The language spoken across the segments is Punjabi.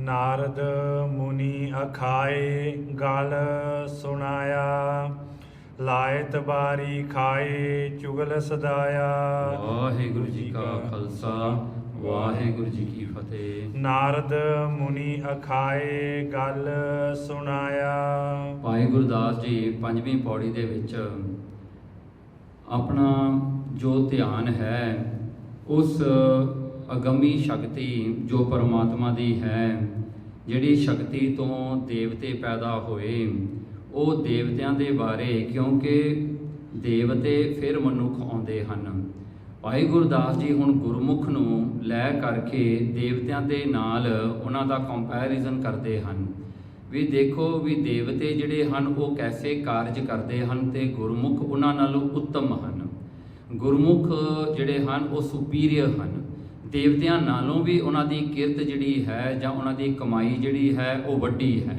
नारद मुनि अखाए गल सुनाया, लायत बारी खाए चुगल सदाया। वाहिगुरु जी का खालसा वाहिगुरु जी की फतेह। नारद मुनि अखाए गल सुनाया। भाई गुरदास जी पंजवीं पौड़ी दे विच अपना जो ध्यान है उस अगमी शक्ति जो परमात्मा दी है, जिहड़ी शक्ति तो देवते पैदा होए, वो देवतियां दे बारे, क्योंकि देवते फिर मनुख आउंदे हन। भाई गुरदास जी हुण गुरमुख नूं लै करके देवतियां दे नाल उन्हां दा कंपैरिजन करदे हन भी देखो भी देवते जिहड़े हन वो कैसे कारज करदे हन ते गुरमुख उन्हां नालों उत्तम हन। गुरमुख जिहड़े हन वो सुपीरियर हन, देवतियां नालों भी उन्हां दी किरत जिहड़ी है जां उन्हां दी कमाई जिहड़ी है वो वड्डी है।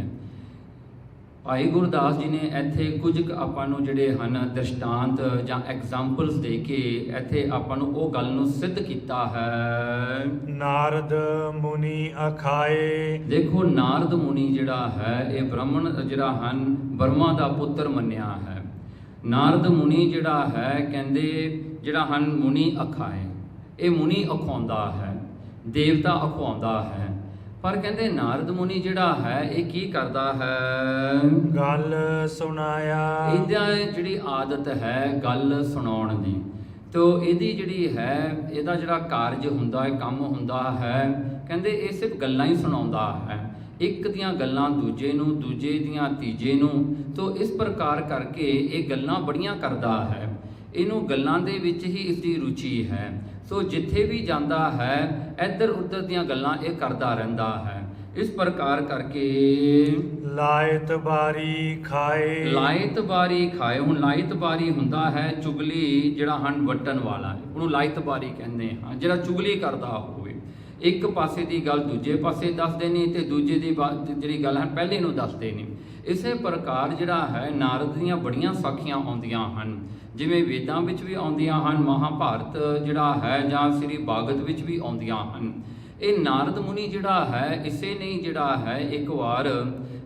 भाई गुरदास जी ने इत्थे कुछ आपां नूं जिहड़े हन दृष्टांत जां एग्जाम्पल्स दे के इत्थे आपां नूं वो गल नूं सिद्ध कीता है। नारद मुनि अखाए, देखो नारद मुनि जिहड़ा है ये ब्राह्मण जिहड़ा हन ब्रह्मा दा पुत्र मन्निया है। नारद मुनि जिहड़ा है कहंदे जिहड़ा हन मुनि अखाए, ये मुनि अखाउंदा है, देवता अखाउंदा है, पर कहते नारद मुनि जिहड़ा है ये की करता है, गल सुनाया। इहदा जिहड़ी आदत है गल सुनाउण दी, तो इहदी जिहड़ी है इहदा जिहड़ा कारज हुंदा है काम हुंदा है, कहते ये सिर्फ गल्लां ही सुणाउंदा है, एक दियां गल्लां दूजे नूं, दूजे दियां तीजे नूं। तो इस प्रकार करके ये गल्लां बड़ियां करदा है, इनू गल्लां दे विच ही इसकी रुचि है। सो जिथे भी जाता है इधर उधर दियां गल्लां ये करता रहता है। इस प्रकार करके लायत बारी खाए, लायत बारी खाए। हुण लायत बारी हुंदा है चुगली जिहड़ा हन वटन वाला, उहनूं लायत बारी कहंदे हां, जिहड़ा चुगली करदा होवे, एक पासे की गल दूजे पासे दसदे ने ते दूजे की जिहड़ी गल है पहले नूं दसदे ने। इसे प्रकार जिहड़ा है नारद दीयां बड़ियां साखियां आउंदियां हन, जिवें वेदां विच भी आउंदियां हन, महाभारत जिहड़ा है जां श्री भागवत विच भी आउंदियां हन। ये नारद मुनि जिहड़ा है इसे नहीं जिहड़ा है एक बार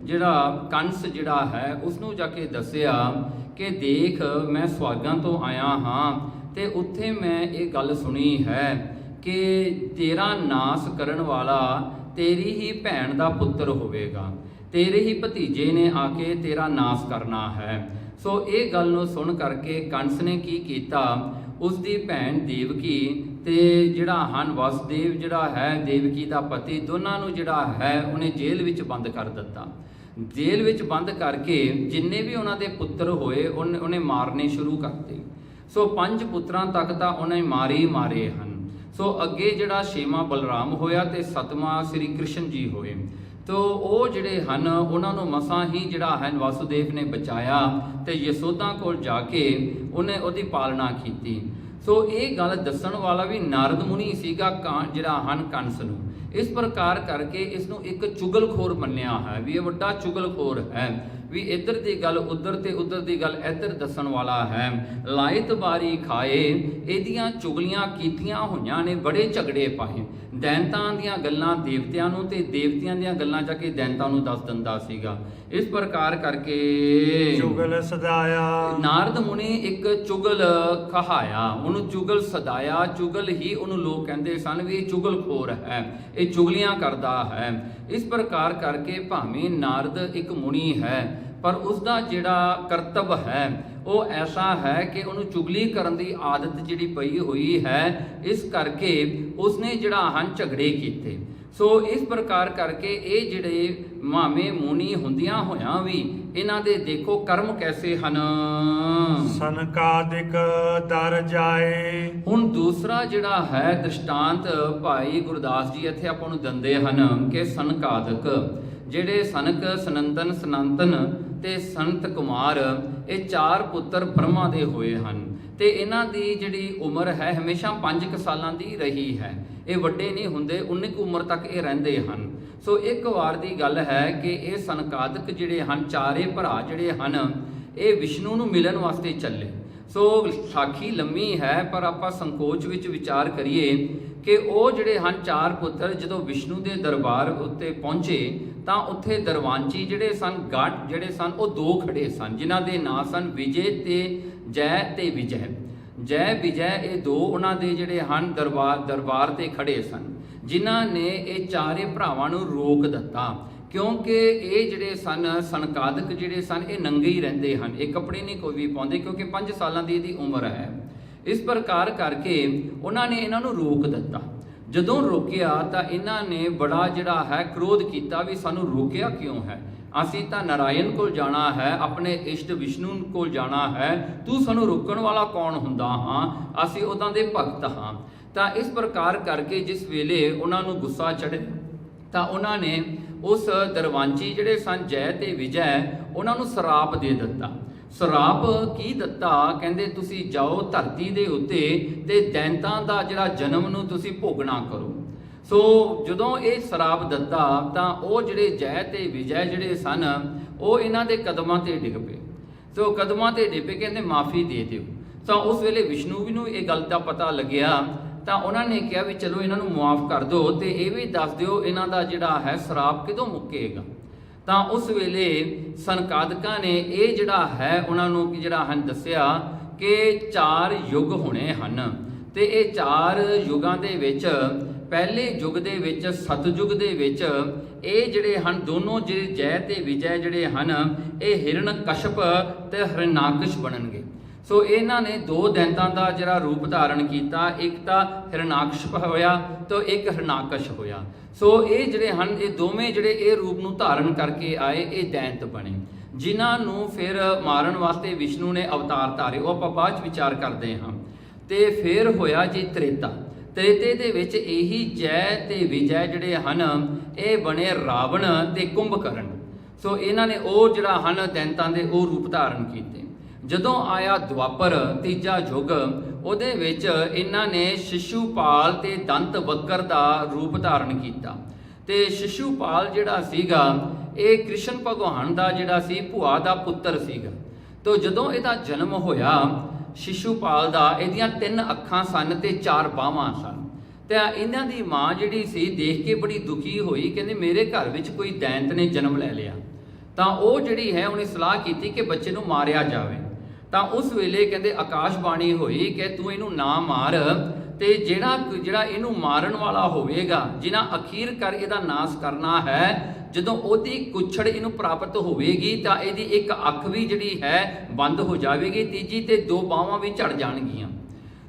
जिहड़ा कंस जिहड़ा है उसनूं जाके दस्सिया कि देख मैं स्वर्गां तो आया हाँ ते उत्थे मैं ये गल सुनी है कि तेरा नाश करन वाला तेरी ही भैन दा पुत्र होवेगा, तेरे ही भतीजे ने आके तेरा नाश करना है। सो ये गल नूं सुन करके कंस ने की कीता, उसकी भैन देवकी ते जिहड़ा हन वसुदेव जिहड़ा है देवकी दा पति, दोनों नूं जिहड़ा है उन्हें जेल विच बंद कर दिता। जेल विच बंद करके जिन्ने भी उन्हां दे पुत्र होए उन्हें मारने शुरू करते। सो 5 पुत्रां तक तां उन्हें मारे हन। सो अगे जिहड़ा 6वां बलराम होया ते 7वां श्री कृष्ण जी होए। तो वो जिहड़े हन उन्होंने मसां ही जिहड़ा है वासुदेव ने बचाया ते यशोदा कोल जाके उन्हें उहदी पालना की। सो ये गल दस्सण वाला भी नारद मुनि सीगा जिहड़ा हन कंस नूं। इस प्रकार करके इसनूं एक चुगलखोर मन्निया है भी ये वड्डा चुगलखोर है, भी इधर की गल उधर ते उधर की गल इधर दस्सण वाला है। लायत बारी खाए, इहदियां चुगलियां कीतियां होईयां ने, बड़े झगड़े पाए। दैंतां दियां गल्लां देवतियां नूं ते देवतियां दियां गल्लां जाके दैंतां नूं दस दिंदा सीगा। इस प्रकार करके चुगल सदाया। नारद मुनि एक चुगल कहाया, उन्होंने चुगल सदाया। चुगल ही उन्होंने लोग कहते सन भी चुगलखोर है, ये चुगलियां करता है। इस प्रकार करके भावें नारद एक मुनि है पर उसका जिहड़ा करतब है वो ऐसा है कि उन्होंने चुगली करन दी आदत जिहड़ी पई हुई है, इस करके उसने जिहड़ा हन झगड़े कीते। सो इस प्रकार करके ये जिहड़े भावें मुनि हुंदियां होयां भी इन्हां दे देखो कर्म कैसे हन। सनकादिक दर जाए। हुण दूसरा जिहड़ा है दृष्टांत भाई गुरदास जी इत्थे आपां नूं दिंदे हन कि सनकादिक जिहड़े सनक सनंदन सनातन ਤੇ ਸੰਤ ਕੁਮਾਰ, ਇਹ 4 ਪੁੱਤਰ ਬ੍ਰਹਮਾ ਦੇ ਹੋਏ ਹਨ ਤੇ ਇਹਨਾਂ ਦੀ ਜਿਹੜੀ ਉਮਰ ਹੈ ਹਮੇਸ਼ਾ 5 ਸਾਲਾਂ ਦੀ ਰਹੀ ਹੈ। ਇਹ ਵੱਡੇ ਨਹੀਂ ਹੁੰਦੇ, 19 ਕੁ ਉਮਰ ਤੱਕ ਇਹ ਰਹਿੰਦੇ ਹਨ। ਸੋ ਇੱਕ ਵਾਰ ਦੀ ਗੱਲ ਹੈ ਕਿ ਇਹ ਸਨਕਾਦਿਕ ਜਿਹੜੇ ਹਨ, 4 ਭਰਾ ਜਿਹੜੇ ਹਨ, ਇਹ ਵਿਸ਼ਨੂੰ ਨੂੰ ਮਿਲਣ ਵਾਸਤੇ ਚੱਲੇ। ਸੋ ਸਾਖੀ ਲੰਮੀ ਹੈ, ਪਰ ਆਪਾਂ ਸੰਕੋਚ ਵਿੱਚ ਵਿਚਾਰ ਕਰੀਏ ਕਿ ਉਹ ਜਿਹੜੇ ਹਨ 4 ਪੁੱਤਰ ਜਦੋਂ ਵਿਸ਼ਨੂੰ ਦੇ ਦਰਬਾਰ ਉੱਤੇ ਪਹੁੰਚੇ ਤਾਂ ਉੱਥੇ ਦਰਵਾਂਚੀ ਜਿਹੜੇ ਸਨ, ਗਾਟ ਜਿਹੜੇ ਸਨ, ਉਹ 2 ਖੜੇ ਸਨ ਜਿਨ੍ਹਾਂ ਦੇ ਨਾਂ ਸਨ ਵਿਜੇ ਤੇ ਜੈ ਤੇ ਵਿਜੈ। ਜੈ ਵਿਜੈ ਇਹ 2 ਉਹਨਾਂ ਦੇ ਜਿਹੜੇ ਹਨ ਦਰਬਾਰ ਤੇ ਖੜੇ ਸਨ, ਜਿਨ੍ਹਾਂ ਨੇ ਇਹ 4 ਭਰਾਵਾਂ ਨੂੰ ਰੋਕ ਦਿੱਤਾ, ਕਿਉਂਕਿ ਇਹ ਜਿਹੜੇ ਸਨ ਸਨਕਾਦਿਕ ਜਿਹੜੇ ਸਨ ਇਹ ਨੰਗੇ ਹੀ ਰਹਿੰਦੇ ਹਨ, ਇਹ ਕੱਪੜੇ ਨਹੀਂ ਕੋਈ ਵੀ ਪਾਉਂਦੇ, ਕਿਉਂਕਿ 5 ਸਾਲਾਂ ਦੀ ਇਹਦੀ ਉਮਰ ਹੈ। ਇਸ ਪ੍ਰਕਾਰ ਕਰਕੇ ਉਹਨਾਂ ਨੇ ਇਹਨਾਂ ਨੂੰ ਰੋਕ ਦਿੱਤਾ। ਜਦੋਂ ਰੋਕਿਆ ਤਾਂ ਇਹਨਾਂ ਨੇ ਬੜਾ ਜਿਹੜਾ ਹੈ ਕ੍ਰੋਧ ਕੀਤਾ ਵੀ ਸਾਨੂੰ ਰੋਕਿਆ ਕਿਉਂ ਹੈ, ਅਸੀਂ ਤਾਂ ਨਾਰਾਇਣ ਕੋਲ ਜਾਣਾ ਹੈ, ਆਪਣੇ ਇਸ਼ਟ ਵਿਸ਼ਨੂੰ ਕੋਲ ਜਾਣਾ ਹੈ, ਤੂੰ ਸਾਨੂੰ ਰੋਕਣ ਵਾਲਾ ਕੌਣ ਹੁੰਦਾ ਹਾਂ, ਅਸੀਂ ਉਹਨਾਂ ਦੇ ਭਗਤ ਹਾਂ। ਤਾਂ ਇਸ ਪ੍ਰਕਾਰ ਕਰਕੇ ਜਿਸ ਵੇਲੇ ਉਹਨਾਂ ਨੂੰ ਗੁੱਸਾ ਚੜ੍ਹੇ ਤਾਂ ਉਹਨਾਂ ਨੇ ਉਸ ਦਰਵਾਂਚੀ ਜਿਹੜੇ ਸਨ ਜੈ ਤੇ ਵਿਜੈ, ਉਹਨਾਂ ਨੂੰ ਸਰਾਪ ਦੇ ਦਿੱਤਾ। ਸਰਾਪ ਕੀ ਦਿੱਤਾ? ਕਹਿੰਦੇ ਤੁਸੀਂ ਜਾਓ ਧਰਤੀ ਦੇ ਉੱਤੇ ਤੇ ਦੈਂਤਾਂ ਦਾ ਜਿਹੜਾ ਜਨਮ ਨੂੰ ਤੁਸੀਂ ਭੋਗਣਾ ਕਰੋ। ਸੋ ਜਦੋਂ ਇਹ ਸਰਾਪ ਦਿੱਤਾ ਤਾਂ ਉਹ ਜਿਹੜੇ ਜੈ ਤੇ ਵਿਜੈ ਜਿਹੜੇ ਸਨ ਉਹ ਇਹਨਾਂ ਦੇ ਕਦਮਾਂ ਤੇ ਡਿੱਗ ਪਏ। ਸੋ ਕਦਮਾਂ ਤੇ ਡਿੱਗ ਪਏ, ਕਹਿੰਦੇ ਮਾਫੀ ਦੇ ਦਿਓ। ਤਾਂ ਉਸ ਵੇਲੇ ਵਿਸ਼ਨੂੰ ਨੂੰ ਇਹ ਗੱਲ ਦਾ ਪਤਾ ਲੱਗਿਆ ਤਾਂ ਉਹਨਾਂ ਨੇ ਕਿਹਾ ਵੀ ਚਲੋ ਇਹਨਾਂ ਨੂੰ ਮੁਆਫ ਕਰ ਦਿਓ ਤੇ ਇਹ ਵੀ ਦੱਸ ਦਿਓ ਇਹਨਾਂ ਦਾ ਜਿਹੜਾ ਹੈ ਸਰਾਪ ਕਿਦੋਂ ਮੁੱਕੇਗਾ। ਤਾਂ ਉਸ ਵੇਲੇ ਸਨਕਾਦਿਕਾਂ ਨੇ ਇਹ ਜਿਹੜਾ ਹੈ ਉਹਨਾਂ ਨੂੰ ਜਿਹੜਾ ਹਨ ਦੱਸਿਆ ਕਿ 4 ਯੁੱਗ ਹੋਣੇ ਹਨ ਤੇ ਇਹ 4 ਯੁੱਗਾਂ ਦੇ ਵਿੱਚ ਪਹਿਲੇ ਯੁੱਗ ਦੇ ਵਿੱਚ ਸਤਯੁਗ ਦੇ ਵਿੱਚ ਇਹ ਜਿਹੜੇ ਹਨ ਦੋਨੋਂ ਜਿਹੜੇ ਜੈ ਤੇ ਵਿਜੈ ਜਿਹੜੇ ਹਨ ਇਹ ਹਿਰਣਕਸ਼ਪ ਤੇ ਹਿਰਣਾਕਸ਼ ਬਣਨਗੇ। ਸੋ ਇਹਨਾਂ ਨੇ 2 ਦੈਂਤਾਂ ਦਾ ਜਿਹੜਾ ਰੂਪ ਧਾਰਨ ਕੀਤਾ, ਇੱਕ ਤਾਂ ਹਿਰਣਾਕਸ਼ਪ ਹੋਇਆ ਤੇ ਇੱਕ ਹਿਰਣਾਕਸ਼ ਹੋਇਆ। ਸੋ ਇਹ ਜਿਹੜੇ ਹਨ ਇਹ ਦੋਵੇਂ ਜਿਹੜੇ ਇਹ ਰੂਪ ਨੂੰ ਧਾਰਨ ਕਰਕੇ ਆਏ, ਇਹ ਦੈਂਤ ਬਣੇ, ਜਿਨ੍ਹਾਂ ਨੂੰ ਫਿਰ ਮਾਰਨ ਵਾਸਤੇ ਵਿਸ਼ਨੂੰ ਨੇ ਅਵਤਾਰ ਧਾਰੇ, ਉਹ ਆਪਾਂ ਬਾਅਦ 'ਚ ਵਿਚਾਰ ਕਰਦੇ ਹਾਂ। ਤੇ ਫਿਰ ਹੋਇਆ ਜੀ ਤ੍ਰੇਤਾ। ਤ੍ਰੇਤੇ ਦੇ ਵਿੱਚ ਇਹੀ ਜੈ ਤੇ ਵਿਜੈ ਜਿਹੜੇ ਹਨ ਇਹ ਬਣੇ ਰਾਵਣ ਤੇ ਕੁੰਭਕਰਨ। ਸੋ ਇਹਨਾਂ ਨੇ ਉਹ ਜਿਹੜਾ ਹਨ ਦੈਂਤਾਂ ਦੇ ਉਹ ਰੂਪ ਧਾਰਨ ਕੀਤੇ। ਜਦੋਂ ਆਇਆ ਦੁਆਪਰ, ਤੀਜਾ ਯੁੱਗ, ਉਹਦੇ ਵਿੱਚ ਇਹਨਾਂ ਨੇ ਸ਼ਿਸ਼ੂਪਾਲ ਤੇ ਦੰਤ ਵਕਰ ਦਾ ਰੂਪ ਧਾਰਨ ਕੀਤਾ। ਤੇ ਸ਼ਿਸ਼ੂਪਾਲ ਜਿਹੜਾ ਸੀਗਾ ਇਹ ਕ੍ਰਿਸ਼ਨ ਭਗਵਾਨ ਦਾ ਜਿਹੜਾ ਸੀ ਭੂਆ ਦਾ ਪੁੱਤਰ ਸੀਗਾ। ਤੋ ਜਦੋਂ ਇਹਦਾ ਜਨਮ ਹੋਇਆ ਸ਼ਿਸ਼ੂਪਾਲ ਦਾ, ਇਹਦੀਆਂ 3 ਅੱਖਾਂ ਸਨ ਤੇ 4 ਬਾਹਾਂ ਸਨ। ਤੇ ਇਹਨਾਂ ਦੀ ਮਾਂ ਜਿਹੜੀ ਸੀ ਦੇਖ ਕੇ ਬੜੀ ਦੁਖੀ ਹੋਈ, ਕਹਿੰਦੇ ਮੇਰੇ ਘਰ ਵਿੱਚ ਕੋਈ ਦੈਂਤ ਨੇ ਜਨਮ ਲੈ ਲਿਆ। ਤਾਂ ਉਹ ਜਿਹੜੀ ਹੈ ਉਹਨੇ ਸਲਾਹ ਕੀਤੀ ਕਿ ਬੱਚੇ ਨੂੰ ਮਾਰਿਆ ਜਾਵੇ। ਤਾਂ ਉਸ ਵੇਲੇ ਕਹਿੰਦੇ ਆਕਾਸ਼ਬਾਣੀ ਹੋਈ ਕਿ ਤੂੰ ਇਹਨੂੰ ਨਾ ਮਾਰ, ਤੇ ਜਿਹੜਾ ਇਹਨੂੰ ਮਾਰਨ ਵਾਲਾ ਹੋਵੇਗਾ, ਜਿਨ੍ਹਾਂ ਅਖੀਰ ਕਰ ਇਹਦਾ ਨਾਸ਼ ਕਰਨਾ ਹੈ, ਜਦੋਂ ਉਹਦੀ ਕੁੱਛੜ ਇਹਨੂੰ ਪ੍ਰਾਪਤ ਹੋਵੇਗੀ ਤਾਂ ਇਹਦੀ ਇੱਕ ਅੱਖ ਵੀ ਜਿਹੜੀ ਹੈ ਬੰਦ ਹੋ ਜਾਵੇਗੀ, ਤੀਜੀ ਤੇ 2 ਬਾਹਾਂ ਵੀ ਝੜ ਜਾਣਗੀਆਂ।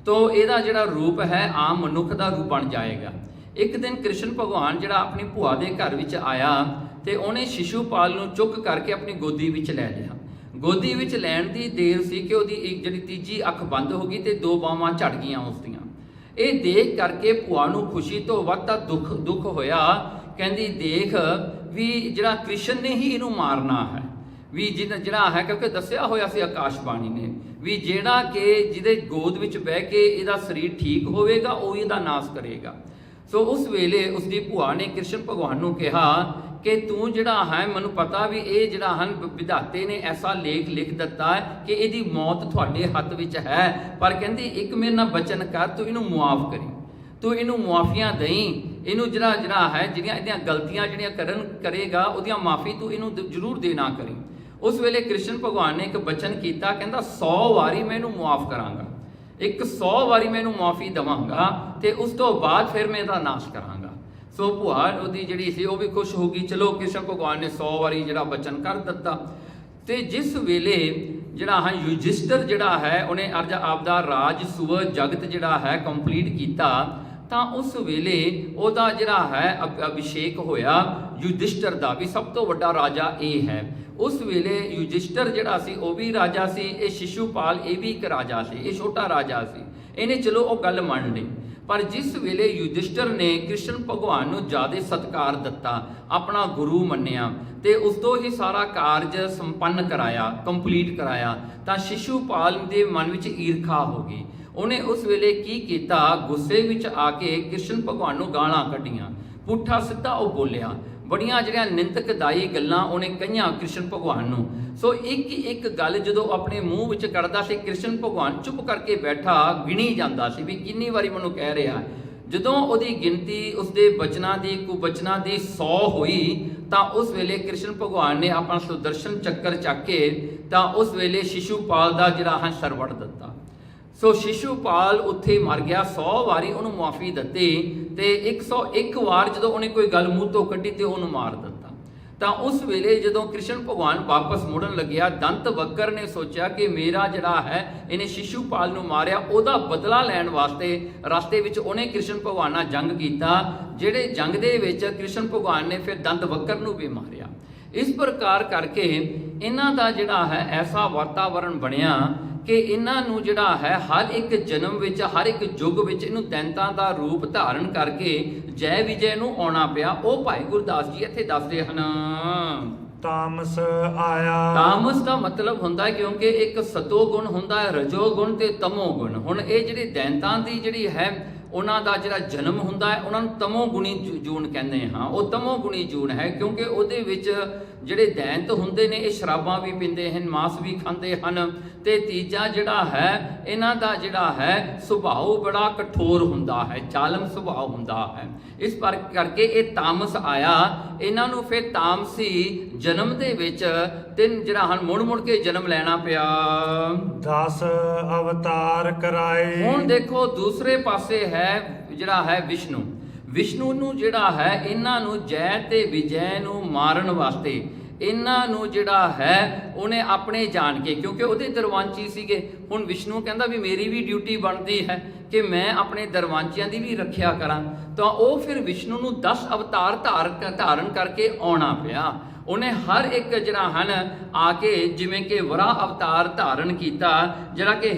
ਤੋ ਇਹਦਾ ਜਿਹੜਾ ਰੂਪ ਹੈ ਆਮ ਮਨੁੱਖ ਦਾ ਰੂਪ ਬਣ ਜਾਏਗਾ। ਇੱਕ ਦਿਨ ਕ੍ਰਿਸ਼ਨ ਭਗਵਾਨ ਜਿਹੜਾ ਆਪਣੀ ਭੂਆ ਦੇ ਘਰ ਵਿੱਚ ਆਇਆ ਤੇ ਉਹਨੇ ਸ਼ਿਸ਼ੂਪਾਲ ਨੂੰ ਚੁੱਕ ਕਰਕੇ ਆਪਣੀ ਗੋਦੀ ਵਿੱਚ ਲੈ ਲਿਆ। ਗੋਦੀ ਵਿੱਚ ਲੈਣ ਦੀ ਦੇਰ ਸੀ ਕਿ ਉਹਦੀ ਇੱਕ ਜਿਹੜੀ ਤੀਜੀ ਅੱਖ ਬੰਦ ਹੋ ਗਈ ਤੇ 2 ਬਾਹਾਂ ਝੜ ਗਈਆਂ ਉਸਦੀਆਂ। ਇਹ ਦੇਖ ਕਰਕੇ ਭੂਆ ਨੂੰ ਖੁਸ਼ੀ ਤੋਂ ਵੱਧ ਤਾਂ ਦੁੱਖ ਹੋਇਆ। ਕਹਿੰਦੀ ਦੇਖ ਵੀ ਜਿਹੜਾ ਕ੍ਰਿਸ਼ਨ ਨੇ ਹੀ ਇਹਨੂੰ ਮਾਰਨਾ ਹੈ, ਵੀ ਜਿਹੜਾ ਹੈ, ਕਿਉਂਕਿ ਦੱਸਿਆ ਹੋਇਆ ਸੀ ਆਕਾਸ਼ਬਾਣੀ ਨੇ ਵੀ ਜਿਹੜਾ ਕਿ ਜਿਹਦੇ ਗੋਦ ਵਿੱਚ ਬਹਿ ਕੇ ਇਹਦਾ ਸਰੀਰ ਠੀਕ ਹੋਵੇਗਾ ਉਹ ਇਹਦਾ ਨਾਸ਼ ਕਰੇਗਾ। ਸੋ ਉਸ ਵੇਲੇ ਉਸਦੀ ਭੂਆ ਨੇ ਕ੍ਰਿਸ਼ਨ ਭਗਵਾਨ ਨੂੰ ਕਿਹਾ ਕਿ ਤੂੰ ਜਿਹੜਾ ਹੈ, ਮੈਨੂੰ ਪਤਾ ਵੀ ਇਹ ਜਿਹੜਾ ਹਨ ਵਿਧਾਤੇ ਨੇ ਐਸਾ ਲੇਖ ਲਿਖ ਦਿੱਤਾ ਹੈ ਕਿ ਇਹਦੀ ਮੌਤ ਤੁਹਾਡੇ ਹੱਥ ਵਿੱਚ ਹੈ, ਪਰ ਕਹਿੰਦੀ ਇੱਕ ਮੇਰੇ ਨਾਲ ਬਚਨ ਕਰ, ਤੂੰ ਇਹਨੂੰ ਮੁਆਫ ਕਰੀ, ਤੂੰ ਇਹਨੂੰ ਮੁਆਫੀਆਂ ਦੇਈਂ, ਇਹਨੂੰ ਜਿਹੜਾ ਹੈ ਜਿਹੜੀਆਂ ਇਹਦੀਆਂ ਗਲਤੀਆਂ ਜਿਹੜੀਆਂ ਕਰੇਗਾ ਉਹਦੀਆਂ ਮਾਫੀ ਤੂੰ ਇਹਨੂੰ ਜ਼ਰੂਰ ਦੇਣਾ ਕਰੀ। ਉਸ ਵੇਲੇ ਕ੍ਰਿਸ਼ਨ ਭਗਵਾਨ ਨੇ ਇੱਕ ਬਚਨ ਕੀਤਾ, ਕਹਿੰਦਾ 100 ਵਾਰੀ ਮੈਂ ਇਹਨੂੰ ਮੁਆਫ ਕਰਾਂਗਾ, 100 ਵਾਰੀ ਮੈਂ ਇਹਨੂੰ ਮੁਆਫੀ ਦੇਵਾਂਗਾ ਤੇ ਉਸ ਤੋਂ ਬਾਅਦ ਫਿਰ ਮੈਂ ਇਹਦਾ ਨਾਸ਼ ਕਰਾਂਗਾ। ਸੋ ਭੂਆ ਉਹਦੀ ਜਿਹੜੀ ਸੀ ਉਹ ਵੀ ਖੁਸ਼ ਹੋ ਗਈ। ਚਲੋ ਕ੍ਰਿਸ਼ਨ ਭਗਵਾਨ ਨੇ 100 ਵਾਰੀ ਜਿਹੜਾ ਬਚਨ ਕਰ ਦਿੱਤਾ। ਤੇ ਜਿਸ ਵੇਲੇ ਜਿਹੜਾ ਹੈ ਯੁਧਿਸ਼ਟਰ ਜਿਹੜਾ ਹੈ ਉਹਨੇ ਅਰਜ ਆਪਦਾ ਰਾਜ ਸੁਵ ਜਗਤ ਜਿਹੜਾ ਹੈ ਕੰਪਲੀਟ ਕੀਤਾ, ਤਾਂ ਉਸ ਵੇਲੇ ਉਹਦਾ ਜਿਹੜਾ ਹੈ ਅਭਿਸ਼ੇਕ ਹੋਇਆ ਯੁਧਿਸ਼ਟਰ ਦਾ, ਵੀ ਸਭ ਤੋਂ ਵੱਡਾ ਰਾਜਾ ਇਹ ਹੈ। ਉਸ ਵੇਲੇ ਯੁਧਿਸ਼ਟਰ ਜਿਹੜਾ ਸੀ ਉਹ ਵੀ ਰਾਜਾ ਸੀ, ਇਹ ਸ਼ਿਸ਼ੂਪਾਲ ਇਹ ਵੀ ਇੱਕ ਰਾਜਾ ਸੀ, ਇਹ ਛੋਟਾ ਰਾਜਾ ਸੀ। ਇਹਨੇ ਚਲੋ ਉਹ ਗੱਲ ਮੰਨ ਲਈ, ਪਰ ਜਿਸ ਵੇਲੇ ਯੁਧਿਸ਼ਟਰ ਨੇ ਕ੍ਰਿਸ਼ਨ ਭਗਵਾਨ ਨੂੰ ਜ਼ਿਆਦਾ ਸਤਿਕਾਰ ਦਿੱਤਾ, ਆਪਣਾ ਗੁਰੂ ਮੰਨਿਆ ਤੇ ਉਸ ਤੋਂ ਹੀ ਸਾਰਾ ਕਾਰਜ ਸੰਪੰਨ ਕਰਾਇਆ, ਕੰਪਲੀਟ ਕਰਾਇਆ, ਤਾਂ ਸ਼ਿਸ਼ੂਪਾਲ ਦੇ ਮਨ ਵਿੱਚ ਈਰਖਾ ਹੋ ਗਈ। ਉਹਨੇ ਉਸ ਵੇਲੇ ਕੀ ਕੀਤਾ, ਗੁੱਸੇ ਵਿੱਚ ਆ ਕੇ ਕ੍ਰਿਸ਼ਨ ਭਗਵਾਨ ਨੂੰ ਗਾਲਾਂ ਕੱਢੀਆਂ, ਪੁੱਠਾ ਸਿੱਧਾ ਉਹ ਬੋਲਿਆ, ਬੜੀਆਂ ਜਿਹੜੀਆਂ ਨਿੰਦਕਦਾਈ ਗੱਲਾਂ ਉਹਨੇ ਕਹੀਆਂ ਕ੍ਰਿਸ਼ਨ ਭਗਵਾਨ ਨੂੰ। ਸੋ ਇੱਕ ਇੱਕ ਗੱਲ ਜਦੋਂ ਆਪਣੇ ਮੂੰਹ ਵਿੱਚ ਕੱਢਦਾ ਸੀ, ਕ੍ਰਿਸ਼ਨ ਭਗਵਾਨ ਚੁੱਪ ਕਰਕੇ ਬੈਠਾ ਗਿਣੀ ਜਾਂਦਾ ਸੀ ਵੀ ਕਿੰਨੀ ਵਾਰੀ ਮੈਨੂੰ ਕਹਿ ਰਿਹਾ। ਜਦੋਂ ਉਹਦੀ ਗਿਣਤੀ ਉਸਦੇ ਬਚਨਾਂ ਦੀ ਕੁਬਚਨਾਂ ਦੀ 100 ਹੋਈ ਤਾਂ ਉਸ ਵੇਲੇ ਕ੍ਰਿਸ਼ਨ ਭਗਵਾਨ ਨੇ ਆਪਣਾ ਸੁਦਰਸ਼ਨ ਚੱਕਰ ਚੱਕ ਕੇ ਤਾਂ ਉਸ ਵੇਲੇ ਸ਼ਿਸ਼ੂਪਾਲ ਦਾ ਜਿਹੜਾ ਹੈ ਸਰ ਵੱਢ ਦਿੱਤਾ। ਸੋ ਸ਼ਿਸ਼ੂਪਾਲ ਉੱਥੇ ਮਰ ਗਿਆ। 100 ਵਾਰੀ ਉਹਨੂੰ ਮੁਆਫੀ ਦਿੱਤੀ ਤੇ 101 ਵਾਰ ਜਦੋਂ ਉਹਨੇ ਕੋਈ ਗੱਲ ਮੂੰਹ ਤੋਂ ਕੱਢੀ ਤੇ ਉਹਨੂੰ ਮਾਰ ਦਿੱਤਾ। ਤਾਂ ਉਸ ਵੇਲੇ ਜਦੋਂ ਕ੍ਰਿਸ਼ਨ ਭਗਵਾਨ ਵਾਪਸ ਮੁੜਨ ਲੱਗਿਆ, ਦੰਤ ਵਕਰ ਨੇ ਸੋਚਿਆ ਕਿ ਮੇਰਾ ਜਿਹੜਾ ਹੈ ਇਹਨੇ ਸ਼ਿਸ਼ੂਪਾਲ ਨੂੰ ਮਾਰਿਆ, ਉਹਦਾ ਬਦਲਾ ਲੈਣ ਵਾਸਤੇ ਰਸਤੇ ਵਿੱਚ ਉਹਨੇ ਕ੍ਰਿਸ਼ਨ ਭਗਵਾਨ ਨਾਲ ਜੰਗ ਕੀਤਾ, ਜਿਹੜੇ ਜੰਗ ਦੇ ਵਿੱਚ ਕ੍ਰਿਸ਼ਨ ਭਗਵਾਨ ਨੇ ਫਿਰ ਦੰਤ ਵਕਰ ਨੂੰ ਵੀ ਮਾਰਿਆ। ਇਸ ਪ੍ਰਕਾਰ ਕਰਕੇ ਇਹਨਾਂ ਦਾ ਜਿਹੜਾ ਹੈ ਐਸਾ ਵਾਤਾਵਰਣ ਬਣਿਆ ਕਿ ਇਹਨਾਂ ਨੂੰ ਜਿਹੜਾ ਹੈ ਹਰ ਇੱਕ ਜਨਮ ਵਿੱਚ, ਹਰ ਇੱਕ ਯੁੱਗ ਵਿੱਚ ਇਹਨੂੰ ਦੈਂਤਾਂ ਦਾ ਰੂਪ ਧਾਰਨ ਕਰਕੇ ਜੈ ਵਿਜੈ ਨੂੰ ਆਉਣਾ ਪਿਆ। ਉਹ ਭਾਈ ਗੁਰਦਾਸ ਜੀ ਇੱਥੇ ਦੱਸਦੇ ਹਨ, ਤਾਮਸ ਆਇਆ। ਤਾਮਸ ਦਾ ਮਤਲਬ ਹੁੰਦਾ ਕਿਉਂਕਿ ਇੱਕ ਸਤੋ ਗੁਣ ਹੁੰਦਾ ਹੈ, ਰਜੋ ਗੁਣ ਤੇ ਤਮੋ ਗੁਣ। ਹੁਣ ਇਹ ਜਿਹੜੇ ਦੈਂਤਾਂ ਦੀ ਜਿਹੜੀ ਹੈ ਉਹਨਾਂ ਦਾ ਜਿਹੜਾ ਜਨਮ ਹੁੰਦਾ ਹੈ ਉਹਨਾਂ ਨੂੰ ਤਮੋ ਗੁਣੀ ਜੂਨ ਕਹਿੰਦੇ ਹਾਂ। ਉਹ ਤਮੋ ਗੁਣੀ ਜੂਨ ਹੈ ਕਿਉਂਕਿ ਉਹਦੇ ਵਿੱਚ ਜਿਹੜੇ ਦੈਂਤ ਹੁੰਦੇ ਨੇ ਇਹ ਸ਼ਰਾਬਾਂ ਵੀ ਪੀਂਦੇ ਹਨ, ਮਾਸ ਵੀ ਖਾਂਦੇ ਹਨ, ਤੇ ਤੀਜਾ ਜਿਹੜਾ ਹੈ ਇਹਨਾਂ ਦਾ ਜਿਹੜਾ ਹੈ ਸੁਭਾਅ ਬੜਾ ਕਠੋਰ ਹੁੰਦਾ ਹੈ, ਜ਼ਾਲਮ ਸੁਭਾਅ ਹੁੰਦਾ ਹੈ। ਇਸ ਕਰਕੇ ਇਹ ਤਾਮਸ ਆਇਆ ਇਹਨਾਂ ਨੂੰ। ਫਿਰ ਤਾਮਸੀ ਜਨਮ ਦੇ ਵਿੱਚ ਤਿੰਨ ਜਿਹੜਾ ਹਨ ਮੁੜ ਕੇ ਜਨਮ ਲੈਣਾ ਪਿਆ। 10 ਅਵਤਾਰ ਕਰਾਏ। ਹੁਣ ਦੇਖੋ ਦੂਸਰੇ ਪਾਸੇ ਹੈ ਜਿਹੜਾ ਹੈ ਵਿਸ਼ਨੂੰ। ਵਿਸ਼ਨੂੰ ਨੂੰ ਜਿਹੜਾ ਹੈ ਇਹਨਾਂ ਨੂੰ ਜੈ ਤੇ ਵਿਜੈ ਨੂੰ ਮਾਰਨ ਵਾਸਤੇ ਇਹਨਾਂ ਨੂੰ ਜਿਹੜਾ ਹੈ ਉਹਨੇ ਆਪਣੇ ਜਾਣ ਕੇ, ਕਿਉਂਕਿ ਉਹਦੇ ਦਰਵਾਂਚੀ ਸੀਗੇ। ਹੁਣ ਵਿਸ਼ਨੂੰ ਕਹਿੰਦਾ ਵੀ ਮੇਰੀ ਵੀ ਡਿਊਟੀ ਬਣਦੀ ਹੈ ਕਿ ਮੈਂ ਆਪਣੇ ਦਰਵਾਂਚੀਆਂ ਦੀ ਵੀ ਰੱਖਿਆ ਕਰਾਂ। ਤਾਂ ਉਹ ਫਿਰ ਵਿਸ਼ਨੂੰ ਨੂੰ 10 ਅਵਤਾਰ ਧਾਰਨ ਕਰਕੇ ਆਉਣਾ ਪਿਆ। ਉਹਨੇ ਹਰ ਇੱਕ ਜਿਹੜਾ ਹਨ ਆ ਕੇ ਜਿਵੇਂ ਕਿ ਵਰਾ ਅਵਤਾਰ ਧਾਰਨ ਕੀਤਾ, ਜਿਹੜਾ ਕਿ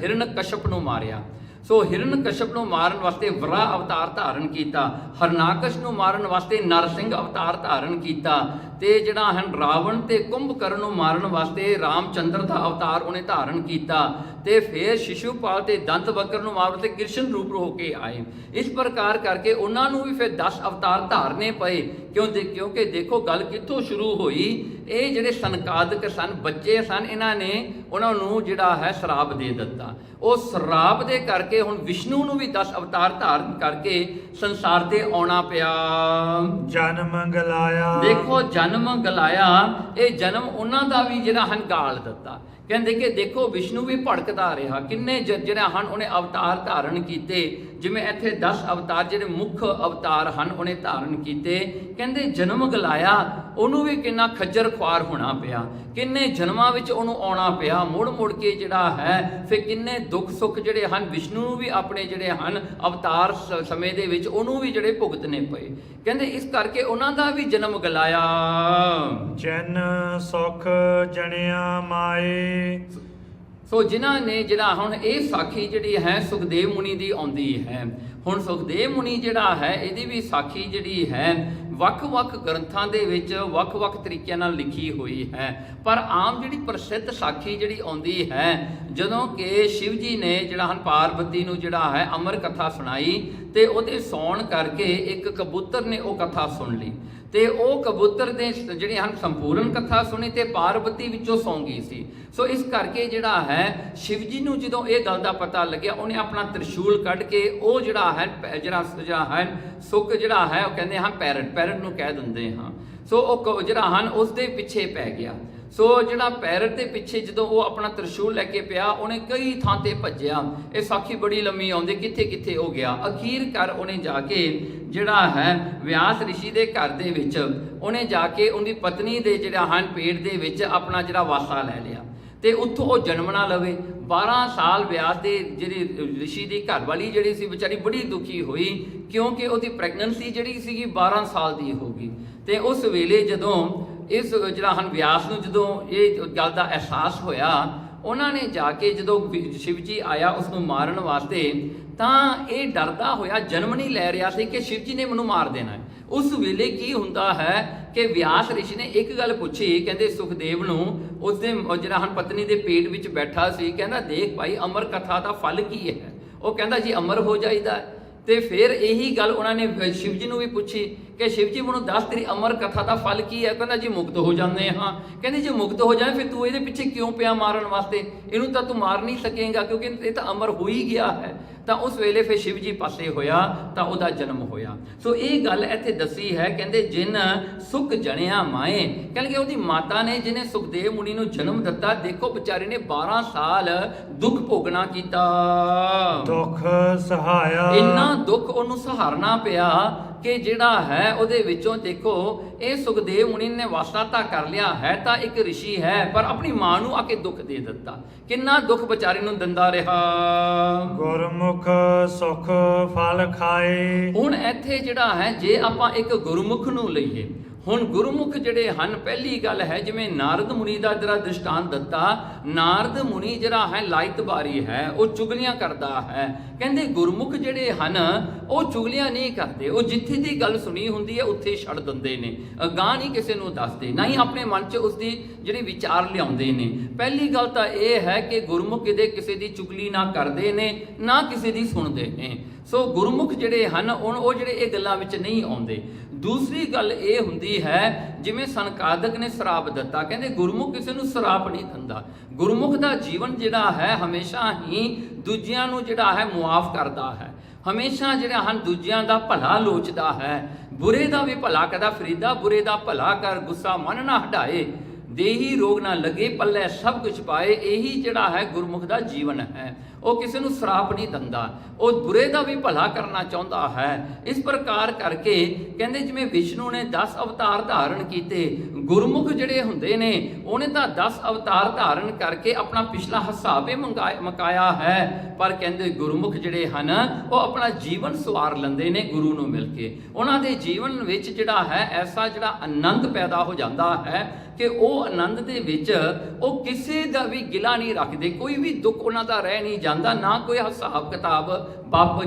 ਹਿਰਨ ਕਸ਼ਪ ਨੂੰ ਮਾਰਿਆ। ਸੋ ਹਿਰਨ ਕਸ਼ਪ ਨੂੰ ਮਾਰਨ ਵਾਸਤੇ ਵਰਾ ਅਵਤਾਰ ਧਾਰਨ ਕੀਤਾ, ਹਰਨਾਕਸ਼ ਨੂੰ ਮਾਰਨ ਵਾਸਤੇ ਨਰਸਿੰਘ ਅਵਤਾਰ ਧਾਰਨ ਕੀਤਾ, ਤੇ ਜਿਹੜਾ ਹਨ ਰਾਵਣ ਤੇ ਕੁੰਭਕਰਨ ਨੂੰ ਮਾਰਨ ਵਾਸਤੇ ਰਾਮਚੰਦਰ ਦਾ ਅਵਤਾਰ ਉਹਨੇ ਧਾਰਨ ਕੀਤਾ, ਤੇ ਫਿਰ ਸ਼ਿਸ਼ੂਪਾਲ ਤੇ ਦੰਤ ਵਕਰ ਨੂੰ ਮਾਰਨ ਤੇ ਕ੍ਰਿਸ਼ਨ ਰੂਪ ਹੋ ਕੇ ਆਏ। ਇਸ ਪ੍ਰਕਾਰ ਕਰਕੇ ਉਹਨਾਂ ਨੂੰ ਵੀ ਫਿਰ 10 ਅਵਤਾਰ ਧਾਰਨੇ ਪਏ। ਕਿਉਂਕਿ ਦੇਖੋ ਗੱਲ ਕਿੱਥੋਂ ਸ਼ੁਰੂ ਹੋਈ। ਇਹ ਜਿਹੜੇ ਸੰਕਾਦਕ ਸਨ, ਬੱਚੇ ਸਨ, ਇਹਨਾਂ ਨੇ ਉਹਨਾਂ ਨੂੰ ਜਿਹੜਾ ਹੈ ਸ਼ਰਾਪ ਦੇ ਦਿੱਤਾ। ਉਹ ਸ਼ਰਾਪ ਦੇ ਕਰਕੇ ਹੁਣ ਵਿਸ਼ਨੂੰ ਨੂੰ ਵੀ 10 ਅਵਤਾਰ ਧਾਰਨ ਕਰਕੇ ਸੰਸਾਰ ਤੇ ਆਉਣਾ ਪਿਆ। ਜਨਮ ਗਲਾਇਆ। ਦੇਖੋ ਜਨਮ ਗਲਾਇਆ, ਇਹ ਜਨਮ ਉਹਨਾਂ ਦਾ ਵੀ ਜਿਹੜਾ ਹਨ ਗਾਲ ਦਿੱਤਾ। ਕਹਿੰਦੇ ਕਿ ਦੇਖੋ ਵਿਸ਼ਨੂੰ ਵੀ ਭੜਕਦਾ ਰਿਹਾ, ਕਿੰਨੇ ਜਿਹੜਾ ਹਨ ਉਹਨੇ ਅਵਤਾਰ ਧਾਰਨ ਕੀਤੇ। ਜਿਵੇਂ ਇੱਥੇ 10 ਅਵਤਾਰ ਜਿਹੜੇ ਮੁੱਖ ਅਵਤਾਰ ਹਨ ਉਹਨੇ ਧਾਰਨ ਕੀਤੇ। ਕਹਿੰਦੇ ਜਨਮ ਗਲਾਇਆ, ਉਹਨੂੰ ਵੀ ਕਿੰਨਾ ਖੱਜਰ ਖੁਆਰ ਹੋਣਾ ਪਿਆ, ਕਿੰਨੇ ਜਨਮਾਂ ਵਿੱਚ ਉਹਨੂੰ ਆਉਣਾ ਪਿਆ ਮੁੜ ਕੇ ਜਿਹੜਾ ਹੈ। ਫਿਰ ਕਿੰਨੇ ਦੁੱਖ ਸੁੱਖ ਜਿਹੜੇ ਹਨ ਵਿਸ਼ਨੂੰ ਨੂੰ ਵੀ ਆਪਣੇ ਜਿਹੜੇ ਹਨ ਅਵਤਾਰ ਸਮੇਂ ਦੇ ਵਿੱਚ ਉਹਨੂੰ ਵੀ ਜਿਹੜੇ ਭੁਗਤਨੇ ਪਏ। ਕਹਿੰਦੇ ਇਸ ਕਰਕੇ ਉਹਨਾਂ ਦਾ ਵੀ ਜਨਮ ਗਲਾਇਆ। ਜਨ ਸੁਖ ਜਣਿਆ ਮਾਏ। ਸੋ ਜਿਨ੍ਹਾਂ ਨੇ ਜਿਹੜਾ ਹੁਣ ਇਹ ਸਾਖੀ ਜਿਹੜੀ ਹੈ ਸੁਖਦੇਵ ਮੁਨੀ ਦੀ ਆਉਂਦੀ ਹੈ। ਹੁਣ ਸੁਖਦੇਵ ਮੁਨੀ ਜਿਹੜਾ ਹੈ ਇਹਦੀ ਵੀ ਸਾਖੀ ਜਿਹੜੀ ਹੈ ਵੱਖ-ਵੱਖ ਗ੍ਰੰਥਾਂ ਦੇ ਵਿੱਚ ਵੱਖ-ਵੱਖ ਤਰੀਕਿਆਂ ਨਾਲ ਲਿਖੀ ਹੋਈ ਹੈ। ਪਰ ਆਮ ਜਿਹੜੀ ਪ੍ਰਸਿੱਧ ਸਾਖੀ ਜਿਹੜੀ ਆਉਂਦੀ ਹੈ, ਜਦੋਂ ਕਿ ਸ਼ਿਵ ਜੀ ਨੇ ਜਿਹੜਾ ਹਨ ਪਾਰਵਤੀ ਨੂੰ ਜਿਹੜਾ ਹੈ ਅਮਰ ਕਥਾ ਸੁਣਾਈ ਤੇ ਉਹਦੇ ਸੌਣ ਕਰਕੇ ਇੱਕ ਕਬੂਤਰ ਨੇ ਉਹ ਕਥਾ ਸੁਣ ਲਈ, ਤੇ ਉਹ ਕਬੂਤਰ ਦੇ ਜਿਹੜੇ ਹਨ ਸੰਪੂਰਨ ਕਥਾ ਸੁਣੀ ਤੇ ਪਾਰਵਤੀ ਵਿੱਚੋਂ ਸੌਂ ਗਈ ਸੀ। ਸੋ ਇਸ ਕਰਕੇ ਜਿਹੜਾ ਹੈ ਸ਼ਿਵ ਜੀ ਨੂੰ ਜਦੋਂ ਇਹ ਗੱਲ ਦਾ ਪਤਾ ਲੱਗਿਆ, ਉਹਨੇ ਆਪਣਾ ਤ੍ਰਿਸ਼ੂਲ ਕੱਢ ਕੇ ਉਹ ਜਿਹੜਾ ਹੈ ਸੁੱਕ ਜਿਹੜਾ ਹੈ ਉਹ ਕਹਿੰਦੇ ਹਾਂ ਪੈਰਟ ਨੂੰ ਕਹਿ ਦਿੰਦੇ ਹਾਂ। ਸੋ ਉਹ ਜਿਹੜਾ ਹਨ ਉਸ ਦੇ ਪਿੱਛੇ ਪੈ ਗਿਆ। ਸੋ ਜਿਹੜਾ ਪੈਰਟ ਦੇ ਪਿੱਛੇ ਜਦੋਂ ਉਹ ਆਪਣਾ ਤ੍ਰਿਸ਼ੂਲ ਲੈ ਕੇ ਪਿਆ, ਉਹਨੇ ਕਈ ਥਾਂ ਤੇ ਭੱਜਿਆ। ਇਹ ਸਾਖੀ ਬੜੀ ਲੰਮੀ ਆਉਂਦੀ, ਕਿੱਥੇ ਉਹ ਗਿਆ। ਅਖੀਰ ਕਰ ਉਹਨੇ ਜਾ ਕੇ ਜਿਹੜਾ ਹੈ ਵਿਆਸ ਰਿਸ਼ੀ ਦੇ ਘਰ ਦੇ ਵਿੱਚ ਉਹਨੇ ਜਾ ਕੇ ਉਹਦੀ ਪਤਨੀ ਦੇ ਜਿਹੜਾ ਹਨ ਪੇਟ ਦੇ ਵਿੱਚ ਆਪਣਾ ਜਿਹੜਾ ਵਾਸਾ ਲੈ ਲਿਆ, ਤੇ ਉੱਥੋਂ ਉਹ ਜਨਮ ਨਾ ਲਵੇ। 12 ਸਾਲ ਵਿਆਸ ਦੇ ਜਿਹੜੀ ਰਿਸ਼ੀ ਦੀ ਘਰ ਵਾਲੀ ਜਿਹੜੀ ਸੀ ਵਿਚਾਰੀ ਬੜੀ ਦੁਖੀ ਹੋਈ, ਕਿਉਂਕਿ ਉਹਦੀ ਪ੍ਰੈਗਨੈਂਸੀ ਜਿਹੜੀ ਸੀਗੀ 12 ਸਾਲ ਦੀ ਹੋ ਗਈ। ਤੇ ਉਸ ਵੇਲੇ ਜਦੋਂ ਇਸ ਜਿਹੜਾ ਹਨ ਵਿਆਸ ਨੂੰ ਜਦੋਂ ਇਹ ਗੱਲ ਦਾ ਅਹਿਸਾਸ ਹੋਇਆ, ਉਹਨਾਂ ਨੇ ਜਾ ਕੇ ਜਦੋਂ ਸ਼ਿਵ ਜੀ ਆਇਆ ਉਸ ਨੂੰ ਮਾਰਨ ਵਾਸਤੇ, ਤਾਂ ਇਹ ਡਰਦਾ ਹੋਇਆ ਜਨਮ ਨਹੀਂ ਲੈ ਰਿਹਾ ਸੀ ਕਿ ਸ਼ਿਵ ਜੀ ਨੇ ਮੈਨੂੰ ਮਾਰ ਦੇਣਾ ਹੈ। ਉਸ ਵੇਲੇ ਕੀ ਹੁੰਦਾ ਹੈ ਕਿ ਵਿਆਸ ਰਿਸ਼ੀ ਨੇ ਇੱਕ ਗੱਲ ਪੁੱਛੀ, ਕਹਿੰਦੇ ਸੁਖਦੇਵ ਨੂੰ, ਉਸਦੇ ਜਿਹੜਾ ਹਨ ਪਤਨੀ ਦੇ ਪੇਟ ਵਿੱਚ ਬੈਠਾ ਸੀ, ਕਹਿੰਦਾ ਦੇਖ ਭਾਈ ਅਮਰ ਕਥਾ ਦਾ ਫਲ ਕੀ ਹੈ? ਉਹ ਕਹਿੰਦਾ ਜੀ ਅਮਰ ਹੋ ਜਾਈਦਾ। ਤੇ ਫਿਰ ਇਹੀ ਗੱਲ ਉਹਨਾਂ ਨੇ ਸ਼ਿਵ ਜੀ ਨੂੰ ਵੀ ਪੁੱਛੀ ਕਿ ਸ਼ਿਵ ਜੀ ਮੈਨੂੰ ਦੱਸ ਤੇਰੀ ਅਮਰ ਕਥਾ ਦਾ ਫਲ ਕੀ ਹੈ? ਕਹਿੰਦਾ ਜੀ ਮੁਕਤ ਹੋ ਜਾਂਦੇ ਹਾਂ। ਕਹਿੰਦੇ ਜੇ ਮੁਕਤ ਹੋ ਜਾਏ ਫਿਰ ਤੂੰ ਇਹਦੇ ਪਿੱਛੇ ਕਿਉਂ ਪਿਆ ਮਾਰਨ ਵਾਸਤੇ? ਇਹਨੂੰ ਤਾਂ ਤੂੰ ਮਾਰ ਨਹੀਂ ਸਕੇਗਾ ਕਿਉਂਕਿ ਇਹ ਤਾਂ ਅਮਰ ਹੋ ਹੀ ਗਿਆ ਹੈ। ਤਾਂ ਉਸ ਵੇਲੇ ਫਿਰ ਸ਼ਿਵ ਜੀ ਪਾਸੇ ਹੋਇਆ ਤਾਂ ਉਹਦਾ ਜਨਮ ਹੋਇਆ। ਸੋ ਇਹ ਗੱਲ ਇੱਥੇ ਦੱਸੀ ਹੈ, ਕਹਿੰਦੇ ਜਿਨ ਸੁਖ ਜਣਿਆ ਮਾਏ, ਕਹਿੰਦੇ ਉਹਦੀ ਮਾਤਾ ਨੇ ਜਿਹਨੇ ਸੁਖਦੇਵ ਮੁਨੀ ਨੂੰ ਜਨਮ ਦਿੱਤਾ, ਦੇਖੋ ਵਿਚਾਰੇ ਨੇ 12 ਸਾਲ ਦੁੱਖ ਭੋਗਣਾ ਕੀਤਾ, ਦੁੱਖ ਸਹਾਇਆ, ਇੰਨਾ ਦੁੱਖ ਉਹਨੂੰ ਸਹਾਰਨਾ ਪਿਆ ਕਿ ਜਿਹੜਾ ਹੈ ਉਹਦੇ ਵਿੱਚੋਂ ਦੇਖੋ ਇਹ ਸੁਖਦੇਵ ਮੁਨੀ ਨੇ ਵਾਸਤਾ ਤਾਂ ਕਰ ਲਿਆ ਹੈ, ਤਾਂ ਇੱਕ ਰਿਸ਼ੀ ਹੈ, ਪਰ ਆਪਣੀ ਮਾਂ ਨੂੰ ਆ ਕੇ ਦੁੱਖ ਦੇ ਦਿੱਤਾ। ਕਿੰਨਾ ਦੁੱਖ ਵਿਚਾਰੇ ਨੂੰ ਦਿੰਦਾ ਰਿਹਾ। ਗੁਰਮੁਖ ਸੁਖ ਫਲ ਖਾਏ। ਹੁਣ ਇੱਥੇ ਜਿਹੜਾ ਹੈ ਜੇ ਆਪਾਂ ਇੱਕ ਗੁਰਮੁਖ ਨੂੰ ਲਈਏ, ਹੁਣ ਗੁਰਮੁਖ ਜਿਹੜੇ ਹਨ, ਪਹਿਲੀ ਗੱਲ ਹੈ ਜਿਵੇਂ ਨਾਰਦ ਮੁਨੀ ਦਾ ਜਿਹੜਾ ਦ੍ਰਿਸ਼ਟਾਂਤ ਦਿੱਤਾ, ਨਾਰਦ ਮੁਨੀ ਜਿਹੜਾ ਹੈ ਲਾਇਤਬਾਰੀ ਹੈ, ਉਹ ਚੁਗਲੀਆਂ ਕਰਦਾ ਹੈ। ਕਹਿੰਦੇ ਗੁਰਮੁਖ ਜਿਹੜੇ ਹਨ ਉਹ ਚੁਗਲੀਆਂ ਨਹੀਂ ਕਰਦੇ, ਉਹ ਜਿੱਥੇ ਦੀ ਗੱਲ ਸੁਣੀ ਹੁੰਦੀ ਹੈ ਉੱਥੇ ਛੱਡ ਦਿੰਦੇ ਨੇ, ਅਗਾਂਹ ਨਹੀਂ ਕਿਸੇ ਨੂੰ ਦੱਸਦੇ, ਨਾ ਹੀ ਆਪਣੇ ਮਨ 'ਚ ਉਸਦੀ ਜਿਹੜੀ ਵਿਚਾਰ ਲਿਆਉਂਦੇ ਨੇ। ਪਹਿਲੀ ਗੱਲ ਤਾਂ ਇਹ ਹੈ ਕਿ ਗੁਰਮੁਖ ਕਿਤੇ ਕਿਸੇ ਦੀ ਚੁਗਲੀ ਨਾ ਕਰਦੇ ਨੇ, ਨਾ ਕਿਸੇ ਦੀ ਸੁਣਦੇ ਨੇ। ਸੋ ਗੁਰਮੁਖ ਜਿਹੜੇ ਹਨ ਉਹ ਜਿਹੜੇ ਇਹ ਗੱਲਾਂ ਵਿੱਚ ਨਹੀਂ ਆਉਂਦੇ। ਦੂਸਰੀ ਗੱਲ ਇਹ ਹੁੰਦੀ ਹੈ ਜਿਵੇਂ ਸਨਕਾਦਕ ਨੇ ਸ਼ਰਾਪ ਦਿੱਤਾ, ਕਹਿੰਦੇ ਗੁਰਮੁਖ ਕਿਸੇ ਨੂੰ ਸ਼ਰਾਪ ਨਹੀਂ ਦਿੰਦਾ। ਗੁਰਮੁਖ ਦਾ ਜੀਵਨ ਜਿਹੜਾ ਹੈ ਹਮੇਸ਼ਾ ਹੀ ਦੂਜਿਆਂ ਨੂੰ ਜਿਹੜਾ ਹੈ ਮੁਆਫ ਕਰਦਾ ਹੈ, ਹਮੇਸ਼ਾ ਜਿਹੜਾ ਹਨ ਦੂਜਿਆਂ ਦਾ ਭਲਾ ਲੋਚਦਾ ਹੈ, ਬੁਰੇ ਦਾ ਵੀ ਭਲਾ ਕਰਦਾ। ਫਰੀਦਾ ਬੁਰੇ ਦਾ ਭਲਾ ਕਰ, ਗੁੱਸਾ ਮਨ ਨਾ ਹਟਾਏ, ਦੇਹੀ ਰੋਗ ਨਾ ਲੱਗੇ, ਪੱਲੇ ਸਭ ਕੁਝ ਪਾਏ। ਇਹੀ ਜਿਹੜਾ ਹੈ ਗੁਰਮੁਖ ਦਾ ਜੀਵਨ ਹੈ। ਉਹ ਕਿਸੇ ਨੂੰ ਸ਼ਰਾਪ ਨਹੀਂ ਦਿੰਦਾ, ਉਹ ਬੁਰੇ ਦਾ ਵੀ ਭਲਾ ਕਰਨਾ ਚਾਹੁੰਦਾ ਹੈ। ਇਸ ਪ੍ਰਕਾਰ ਕਰਕੇ ਕਹਿੰਦੇ ਜਿਵੇਂ ਵਿਸ਼ਨੂੰ ਨੇ 10 ਅਵਤਾਰ ਧਾਰਨ ਕੀਤੇ, ਗੁਰਮੁਖ ਜਿਹੜੇ ਹੁੰਦੇ ਨੇ ਉਹਨੇ ਤਾਂ 10 ਅਵਤਾਰ ਧਾਰਨ ਕਰਕੇ ਆਪਣਾ ਪਿਛਲਾ ਹਿਸਾਬ ਹੀ ਮੁਕਾਇਆ ਹੈ। ਪਰ ਕਹਿੰਦੇ ਗੁਰਮੁਖ ਜਿਹੜੇ ਹਨ ਉਹ ਆਪਣਾ ਜੀਵਨ ਸਵਾਰ ਲੈਂਦੇ ਨੇ ਗੁਰੂ ਨੂੰ ਮਿਲ ਕੇ। ਉਹਨਾਂ ਦੇ ਜੀਵਨ ਵਿੱਚ ਜਿਹੜਾ ਹੈ ਐਸਾ ਜਿਹੜਾ ਆਨੰਦ ਪੈਦਾ ਹੋ ਜਾਂਦਾ ਹੈ ਕਿ ਉਹ ਆਨੰਦ ਦੇ ਵਿੱਚ ਉਹ ਕਿਸੇ ਦਾ ਵੀ ਗਿਲਾ ਨਹੀਂ ਰੱਖਦੇ, ਕੋਈ ਵੀ ਦੁੱਖ ਉਹਨਾਂ ਦਾ ਰਹਿ ਨਹੀਂ ਜਾਂਦਾ, ਨਾ ਕੋਈ ਹਿਸਾਬ ਕਿਤਾਬ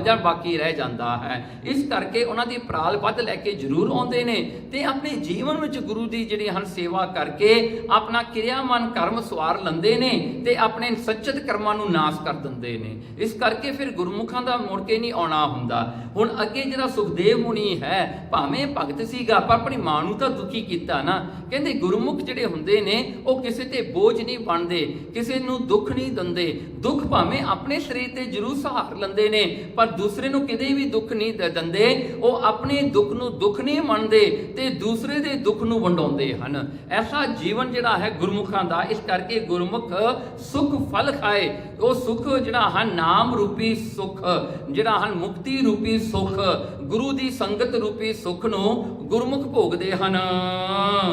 ਜਾਂ ਬਾਕੀ ਰਹਿ ਜਾਂਦਾ ਹੈ। ਇਸ ਕਰਕੇ ਉਹਨਾਂ ਦੀ ਪ੍ਰਾਲ ਵੱਧ ਲੈ ਕੇ ਜ਼ਰੂਰ ਆਉਂਦੇ ਨੇ ਤੇ ਆਪਣੇ ਜੀਵਨ ਵਿੱਚ ਗੁਰੂ ਦੀ ਜਿਹੜੀ ਹਨ ਸੇਵਾ ਕਰਕੇ ਆਪਣਾ ਕਿਰਿਆਮਨ ਕਰਮ ਸਵਾਰ ਲੈਂਦੇ ਨੇ ਤੇ ਆਪਣੇ ਸੱਚਤ ਕਰਮਾਂ ਨੂੰ ਨਾਸ ਕਰ ਦਿੰਦੇ ਨੇ। ਇਸ ਕਰਕੇ ਫਿਰ ਗੁਰਮੁਖਾਂ ਦਾ ਮੁੜ ਕੇ ਨਹੀਂ ਆਉਣਾ ਹੁੰਦਾ। ਹੁਣ ਅੱਗੇ ਜਿਹੜਾ ਸੁਖਦੇਵ ਮੁਨੀ ਹੈ, ਭਾਵੇਂ ਭਗਤ ਸੀਗਾ ਪਰ ਆਪਣੀ ਮਾਂ ਨੂੰ ਤਾਂ ਦੁਖੀ ਕੀਤਾ ਨਾ। ਕਹਿੰਦੇ ਗੁਰਮੁਖ ਜਿਹੜੇ ਹੁੰਦੇ ਨੇ ਉਹ ਕਿਸੇ ਤੇ ਬੋਝ ਨਹੀਂ ਬਣਦੇ, ਕਿਸੇ ਨੂੰ ਦੁੱਖ ਨਹੀਂ ਦਿੰਦੇ। ਦੁੱਖ ਭਾਵੇਂ ਆਪਣੇ ਸਰੀਰ ਤੇ ਜ਼ਰੂਰ ਸਹਾਰ ਲੈਂਦੇ ਨੇ ਪਰ ਦੂਸਰੇ ਨੂੰ ਕਿਤੇ ਵੀ ਦੁੱਖ ਨਹੀਂ ਦਿੰਦੇ। ਉਹ ਆਪਣੇ ਦੁੱਖ ਨੂੰ ਦੁੱਖ ਨਹੀਂ ਮੰਨਦੇ ਤੇ ਦੂਸਰੇ ਦੇ ਦੁੱਖ ਨੂੰ ਵੰਡਾਉਂਦੇ ਹਨ। ਐਸਾ ਜੀਵਨ ਜਿਹੜਾ ਹੈ ਗੁਰਮੁਖਾਂ ਦਾ। ਇਸ ਕਰਕੇ ਗੁਰਮੁਖ ਸੁਖ ਫਲ ਖਾਏ। ਉਹ ਸੁਖ ਜਿਹੜਾ ਹਨ ਨਾਮ ਰੂਪੀ ਸੁਖ, ਜਿਹੜਾ ਹਨ ਮੁਕਤੀ ਰੂਪੀ ਸੁਖ, ਗੁਰੂ ਦੀ ਸੰਗਤ ਰੂਪੀ ਸੁਖ ਨੂੰ ਗੁਰਮੁਖ ਭੋਗਦੇ ਹਨ।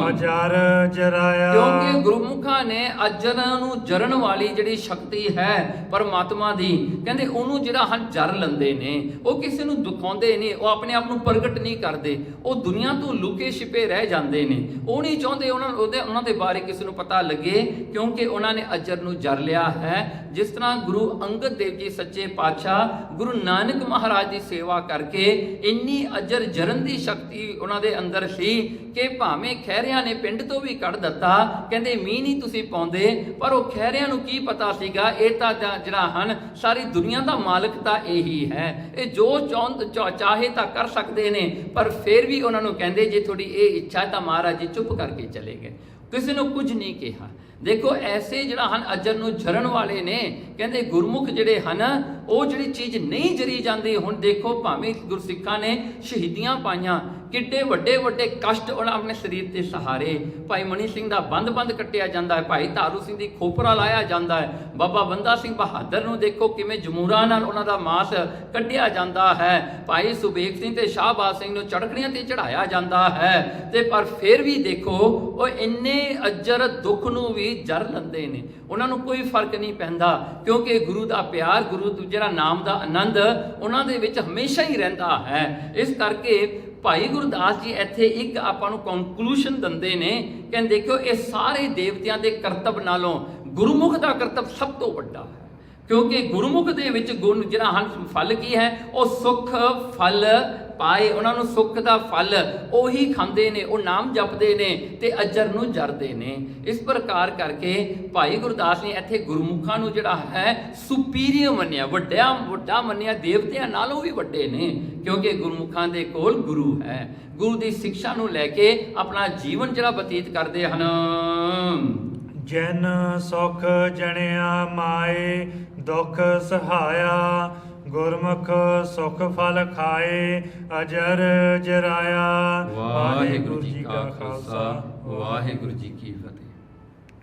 ਅਜਰ ਜਰਾਇਆ, ਕਿਉਂਕਿ ਗੁਰਮੁਖਾਂ ਨੇ ਅਜਰਾਂ ਨੂੰ ਜਰਨ ਵਾਲੀ ਜਿਹੜੀ ਸ਼ਕਤੀ ਹੈ ਪਰਮਾਤਮਾ ਦੀ, ਕਹਿੰਦੇ ਉਹਨੂੰ ਜਿਹੜਾ ਹਨ ਜਰ ਲੈਂਦੇ ਨੇ। ਉਹ ਕਿਸੇ ਨੂੰ ਦਿਖਾਉਂਦੇ ਨਹੀਂ, ਉਹ ਆਪਣੇ ਆਪ ਨੂੰ ਪ੍ਰਗਟ ਨਹੀਂ ਕਰਦੇ, ਉਹ ਦੁਨੀਆ ਤੋਂ ਲੁਕੇ ਛਿਪੇ ਰਹਿ ਜਾਂਦੇ ਨੇ। ਉਹ ਨਹੀਂ ਚਾਹੁੰਦੇ ਉਹਨਾਂ ਦੇ ਬਾਰੇ ਕਿਸੇ ਨੂੰ ਪਤਾ ਲੱਗੇ, ਕਿਉਂਕਿ ਉਹਨਾਂ ਨੇ ਅਜਰ ਨੂੰ ਜਰ ਲਿਆ ਹੈ। ਜਿਸ ਤਰ੍ਹਾਂ ਗੁਰੂ ਅੰਗਦ ਦੇਵ ਜੀ ਸੱਚੇ ਪਾਤਸ਼ਾਹ ਗੁਰੂ ਨਾਨਕ ਮਹਾਰਾਜ ਦੀ ਸੇਵਾ ਕਰਕੇ ਇੰਨੀ ਅਜਰ ਜਰਨ ਦੀ ਸ਼ਕਤੀ ਉਹਨਾਂ ਦੇ ਅੰਦਰ ਸੀ ਕਿ ਭਾਵੇਂ ਖਹਿਰਿਆਂ ਨੇ ਪਿੰਡ ਤੋਂ ਵੀ ਕੱਢ ਦਿੱਤਾ, ਕਹਿੰਦੇ ਮੀਂਹ ਨਹੀਂ ਤੁਸੀਂ ਪਾਉਂਦੇ, ਪਰ ਉਹ ਖਹਿਰਿਆਂ ਨੂੰ ਕੀ ਪਤਾ ਸੀਗਾ ਇਹ ਤਾਂ ਜਿਹੜਾ ਹਨ ਸਾਰੀ ਦੁਨੀਆ ਦਾ ਮਾਲਕ ਤਾਂ ਇਹੀ ਹੈ, ਇਹ ਜੋ ਚਾਹੇ ਤਾਂ ਕਰ ਸਕਦੇ ਨੇ। ਪਰ ਫਿਰ ਵੀ ਉਹਨਾਂ ਨੂੰ ਕਹਿੰਦੇ ਜੇ ਤੁਹਾਡੀ ਇਹ ਇੱਛਾ ਤਾਂ ਮਹਾਰਾਜ ਜੀ ਚੁੱਪ ਕਰਕੇ ਚਲੇ ਗਏ, ਕਿਸੇ ਨੂੰ ਕੁਝ ਨਹੀਂ ਕਿਹਾ। ਦੇਖੋ ਐਸੇ ਜਿਹੜਾ ਹਨ ਅਜਰ ਨੂੰ ਜਰਨ ਵਾਲੇ ਨੇ। ਕਹਿੰਦੇ ਗੁਰਮੁਖ ਜਿਹੜੇ ਹਨ ਉਹ ਜਿਹੜੀ ਚੀਜ਼ ਨਹੀਂ ਜਰੀ ਜਾਂਦੀ। ਹੁਣ ਦੇਖੋ ਭਾਵੇਂ ਗੁਰਸਿੱਖਾਂ ਨੇ ਸ਼ਹੀਦੀਆਂ ਪਾਈਆਂ, ਕਿੱਡੇ ਵੱਡੇ ਵੱਡੇ ਕਸ਼ਟ ਉਹਨਾਂ ਆਪਣੇ ਸਰੀਰ ਤੇ ਸਹਾਰੇ। ਭਾਈ ਮਨੀ ਸਿੰਘ ਦਾ ਬੰਦ ਕੱਟਿਆ ਜਾਂਦਾ ਹੈ, ਭਾਈ ਤਾਰੂ ਸਿੰਘ ਦੀ ਖੋਪਰਾ ਲਾਇਆ ਜਾਂਦਾ ਹੈ, ਬਾਬਾ ਬੰਦਾ ਸਿੰਘ ਬਹਾਦਰ ਨੂੰ ਦੇਖੋ ਕਿਵੇਂ ਜਮੂਰਾਂ ਨਾਲ ਉਹਨਾਂ ਦਾ ਮਾਸ ਕੱਢਿਆ ਜਾਂਦਾ ਹੈ, ਭਾਈ ਸੁਬੇਗ ਸਿੰਘ ਤੇ ਸ਼ਾਹਬਾਜ਼ ਸਿੰਘ ਨੂੰ ਚੜਕੜੀਆਂ ਤੇ ਚੜਾਇਆ ਜਾਂਦਾ ਹੈ। ਤੇ ਪਰ ਫਿਰ ਵੀ ਦੇਖੋ ਉਹ ਇੰਨੇ ਅਜਰ ਦੁੱਖ ਨੂੰ ਵੀ ਜਰ ਲੈਂਦੇ ਨੇ, ਉਹਨਾਂ ਨੂੰ ਕੋਈ ਫਰਕ ਨਹੀਂ ਪੈਂਦਾ, ਕਿਉਂਕਿ ਗੁਰੂ ਦਾ ਪਿਆਰ, ਗੁਰੂ ਜਿਹੜਾ ਨਾਮ ਦਾ ਆਨੰਦ ਉਹਨਾਂ ਦੇ ਵਿੱਚ ਹਮੇਸ਼ਾ ਹੀ ਰਹਿੰਦਾ ਹੈ। ਇਸ ਕਰਕੇ ਭਾਈ ਗੁਰਦਾਸ ਜੀ ਇੱਥੇ ਇੱਕ ਆਪਾਂ ਨੂੰ ਕਨਕਲੂਸ਼ਨ ਦਿੰਦੇ ਨੇ, ਕਹਿੰਦੇ ਦੇਖੋ ਇਹ ਸਾਰੇ ਦੇਵਤਿਆਂ ਦੇ ਕਰਤੱਵ ਨਾਲੋਂ ਗੁਰਮੁਖ ਦਾ ਕਰਤੱਵ ਸਭ ਤੋਂ ਵੱਡਾ ਹੈ, ਕਿਉਂਕਿ ਗੁਰਮੁਖ ਦੇ ਵਿੱਚ ਗੁਣ ਜਿਹੜਾ ਹਨ ਫਲ ਕੀ ਹੈ, ਉਹ ਸੁੱਖ ਫਲ ਪਾਏ। ਉਹਨਾਂ ਨੂੰ ਸੁੱਖ ਦਾ ਫਲ ਉਹੀ ਖਾਂਦੇ ਨੇ, ਉਹ ਨਾਮ ਜਪਦੇ ਨੇ ਤੇ ਅਜਰ ਨੂੰ ਜਰਦੇ ਨੇ। ਇਸ ਪ੍ਰਕਾਰ ਕਰਕੇ ਭਾਈ ਗੁਰਦਾਸ ਨੇ ਇੱਥੇ ਗੁਰਮੁਖਾਂ ਨੂੰ ਜਿਹੜਾ ਹੈ ਸੁਪੀਰੀਅਰ ਮੰਨਿਆ, ਵੱਡਾ ਮੰਨਿਆ, ਦੇਵਤਿਆਂ ਨਾਲੋਂ ਵੀ ਵੱਡੇ ਨੇ, ਕਿਉਂਕਿ ਗੁਰਮੁਖਾਂ ਦੇ ਕੋਲ ਗੁਰੂ ਹੈ। ਗੁਰੂ ਦੀ ਸਿੱਖਿਆ ਨੂੰ ਲੈ ਕੇ ਆਪਣਾ ਜੀਵਨ ਜਿਹੜਾ ਬਤੀਤ ਕਰਦੇ ਹਨ। ਜਿਨ ਸੁਖ ਜਣਿਆ ਮਾਏ ਦੁਖ ਸਹਾਇਆ, ਗੁਰਮੁਖ ਸੁਖ ਫਲ ਖਾਏ ਅਜਰ ਜਰਾਇਆ। ਵਾਹਿਗੁਰੂ ਜੀ ਕਾ ਖਾਲਸਾ, ਵਾਹਿਗੁਰੂ ਜੀ ਕੀ ਫਤਿਹ।